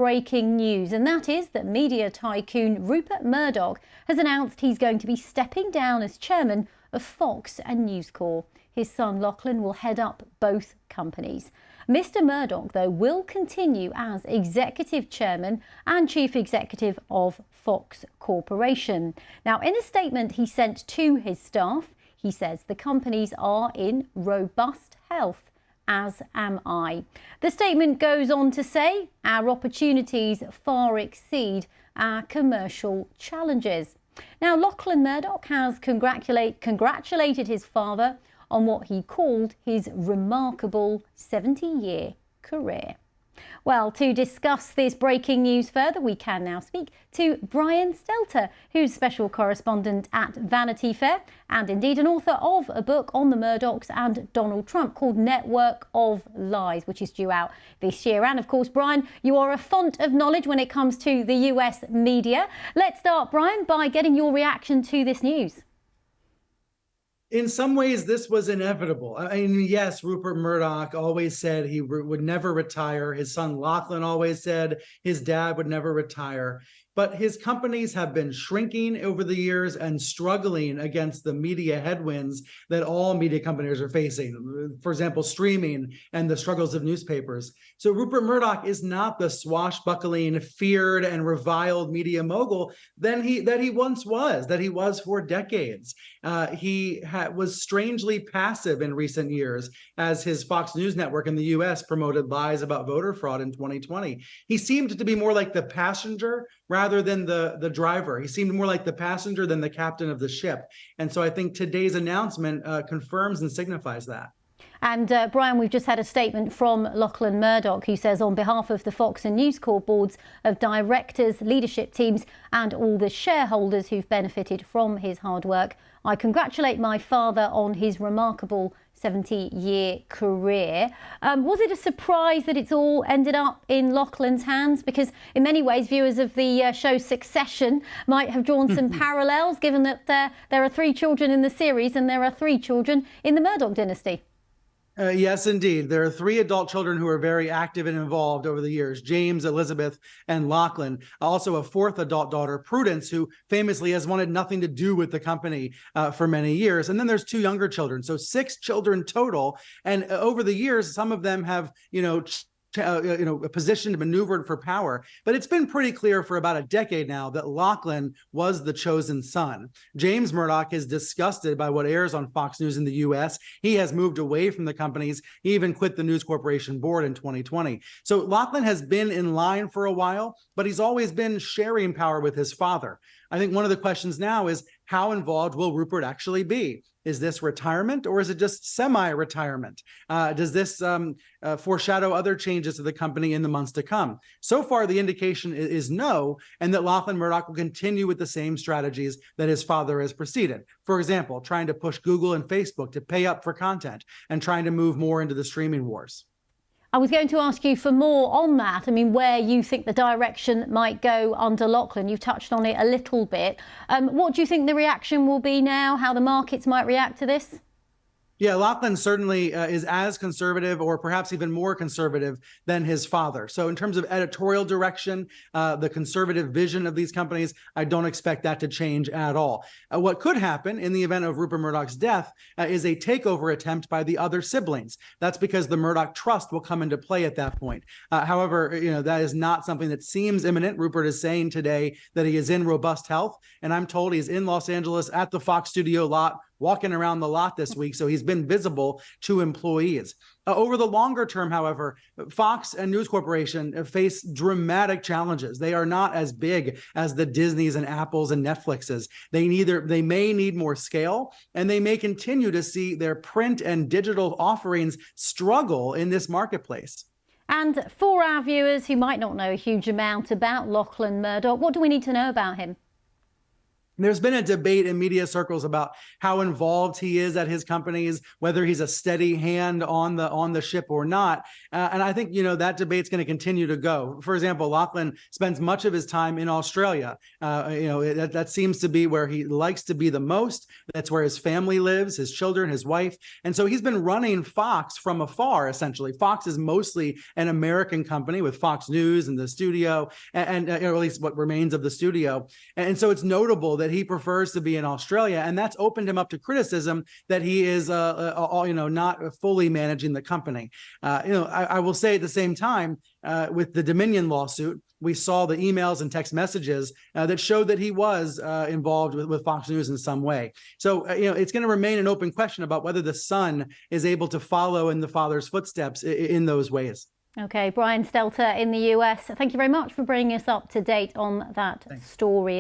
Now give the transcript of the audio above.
Breaking news, and that is that media tycoon Rupert Murdoch has announced he's going to be stepping down as chairman of Fox and News Corp. His son Lachlan will head up both companies. Mr. Murdoch, though, will continue as executive chairman and chief executive of Fox Corporation. Now, in a statement he sent to his staff, he says the companies are in robust health, as am I. The statement goes on to say our opportunities far exceed our commercial challenges. Now, Lachlan Murdoch has congratulated his father on what he called his remarkable 70-year career. Well, to discuss this breaking news further, we can now speak to Brian Stelter, who's special correspondent at Vanity Fair and indeed an author of a book on the Murdochs and Donald Trump called Network of Lies, which is due out this year. And of course, Brian, you are a font of knowledge when it comes to the US media. Let's start, Brian, by getting your reaction to this news. In some ways, this was inevitable. I mean, yes, Rupert Murdoch always said he would never retire. His son Lachlan always said his dad would never retire. But his companies have been shrinking over the years and struggling against the media headwinds that all media companies are facing. For example, streaming and the struggles of newspapers. So Rupert Murdoch is not the swashbuckling, feared and reviled media mogul that he once was, that he was for decades. He was strangely passive in recent years as his Fox News network in the US promoted lies about voter fraud in 2020. He seemed to be more like the passenger rather than the driver. He seemed more like the passenger than the captain of the ship. And so I think today's announcement confirms and signifies that. And Brian, we've just had a statement from Lachlan Murdoch, who says on behalf of the Fox and News Corp boards of directors, leadership teams and all the shareholders who've benefited from his hard work, I congratulate my father on his remarkable 70-year career. Was it a surprise that it's all ended up in Lachlan's hands? Because in many ways, viewers of the show Succession might have drawn some parallels, given that there are 3 children in the series and there are 3 children in the Murdoch dynasty. Yes, indeed. There are 3 adult children who are very active and involved over the years: James, Elizabeth, and Lachlan. Also a 4th adult daughter, Prudence, who famously has wanted nothing to do with the company for many years. And then there's 2 younger children. So 6 children total. And over the years, some of them have, positioned, maneuvered for power. But it's been pretty clear for about a decade now that Lachlan was the chosen son. James Murdoch is disgusted by what airs on Fox News in the US. He has moved away from the companies. He even quit the News Corporation board in 2020. So Lachlan has been in line for a while, but he's always been sharing power with his father. I think one of the questions now is, how involved will Rupert actually be? Is this retirement or is it just semi-retirement? Does this foreshadow other changes to the company in the months to come? So far, the indication is no, and that Lachlan Murdoch will continue with the same strategies that his father has preceded. For example, trying to push Google and Facebook to pay up for content and trying to move more into the streaming wars. I was going to ask you for more on that. I mean, where you think the direction might go under Lachlan. You've touched on it a little bit. What do you think the reaction will be now? How the markets might react to this? Yeah, Lachlan certainly is as conservative or perhaps even more conservative than his father. So in terms of editorial direction, the conservative vision of these companies, I don't expect that to change at all. What could happen in the event of Rupert Murdoch's death is a takeover attempt by the other siblings. That's because the Murdoch Trust will come into play at that point. However, that is not something that seems imminent. Rupert is saying today that he is in robust health, and I'm told he's in Los Angeles at the Fox studio lot, walking around the lot this week, so he's been visible to employees. Over the longer term, however, Fox and News Corporation face dramatic challenges. They are not as big as the Disneys and Apples and Netflixes. They may need more scale, and they may continue to see their print and digital offerings struggle in this marketplace. And for our viewers who might not know a huge amount about Lachlan Murdoch, what do we need to know about him? There's been a debate in media circles about how involved he is at his companies, whether he's a steady hand on the ship or not. And I think, that debate's going to continue to go. For example, Lachlan spends much of his time in Australia. That seems to be where he likes to be the most. That's where his family lives, his children, his wife. And so he's been running Fox from afar, essentially. Fox is mostly an American company with Fox News and the studio, and or at least what remains of the studio. And so it's notable that he prefers to be in Australia, and that's opened him up to criticism that he is, not fully managing the company. I will say at the same time, with the Dominion lawsuit, we saw the emails and text messages that showed that he was involved with Fox News in some way. So, it's going to remain an open question about whether the son is able to follow in the father's footsteps in those ways. Okay, Brian Stelter in the US, thank you very much for bringing us up to date on that story.